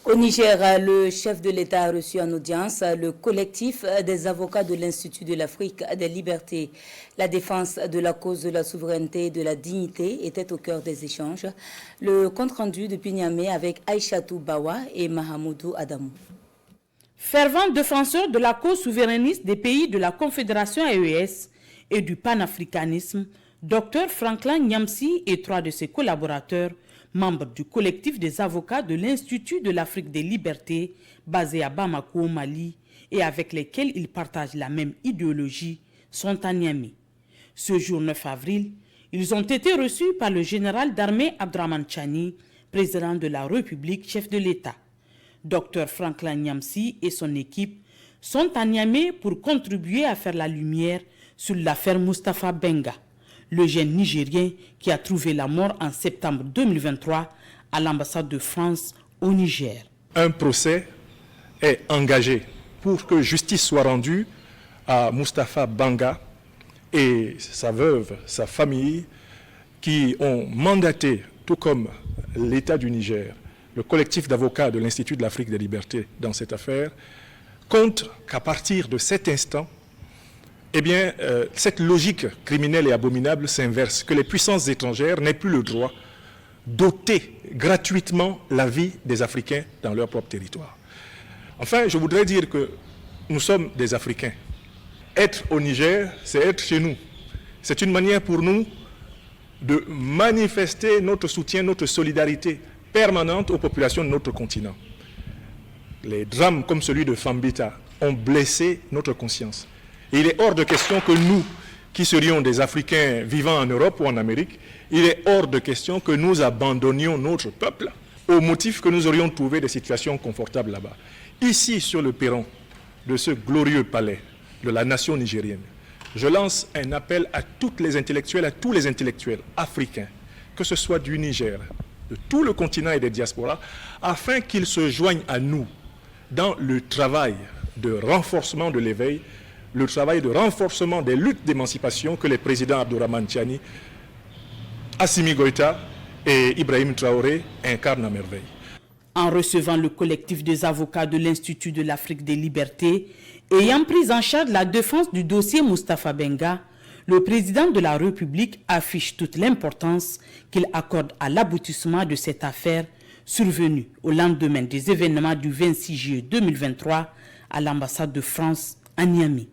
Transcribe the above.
Au Niger, le chef de l'État a reçu en audience le collectif des avocats de l'Institut de l'Afrique des libertés. La défense de la cause de la souveraineté et de la dignité était au cœur des échanges. Le compte-rendu depuis Niamey avec Aïchatou Bawa et Mahamoudou Adamou. Fervent défenseur de la cause souverainiste des pays de la Confédération AES et du panafricanisme, Dr Franklin Nyamsi et 3 de ses collaborateurs, membres du collectif des avocats de l'Institut de l'Afrique des libertés, basé à Bamako, au Mali, et avec lesquels ils partagent la même idéologie, sont à Niamey. Ce jour 9 avril, ils ont été reçus par le général d'armée Abdraman Chani, président de la République, chef de l'État. Dr Franklin Nyamsi et son équipe sont à Niamey pour contribuer à faire la lumière sur l'affaire Mustapha Benga, le jeune Nigérien qui a trouvé la mort en septembre 2023 à l'ambassade de France au Niger. Un procès est engagé pour que justice soit rendue à Mustapha Benga et sa veuve, sa famille, qui ont mandaté, tout comme l'État du Niger, le collectif d'avocats de l'Institut de l'Afrique des libertés dans cette affaire, compte qu'à partir de cet instant, cette logique criminelle et abominable s'inverse, que les puissances étrangères n'aient plus le droit d'ôter gratuitement la vie des Africains dans leur propre territoire. Enfin, je voudrais dire que nous sommes des Africains. Être au Niger, c'est être chez nous. C'est une manière pour nous de manifester notre soutien, notre solidarité permanente aux populations de notre continent. Les drames comme celui de Fambita ont blessé notre conscience. Et il est hors de question que nous, qui serions des Africains vivant en Europe ou en Amérique, il est hors de question que nous abandonnions notre peuple au motif que nous aurions trouvé des situations confortables là-bas. Ici, sur le perron de ce glorieux palais de la nation nigérienne, je lance un appel à toutes les intellectuels, à tous les intellectuels africains, que ce soit du Niger, de tout le continent et des diasporas, afin qu'ils se joignent à nous dans le travail de renforcement de l'éveil, le travail de renforcement des luttes d'émancipation que les présidents Abdourahmane Tiani, Assimi Goïta et Ibrahim Traoré incarnent à merveille. En recevant le collectif des avocats de l'Institut de l'Afrique des libertés, ayant pris en charge la défense du dossier Mustapha Benga, le président de la République affiche toute l'importance qu'il accorde à l'aboutissement de cette affaire survenue au lendemain des événements du 26 juillet 2023 à l'ambassade de France à Niamey.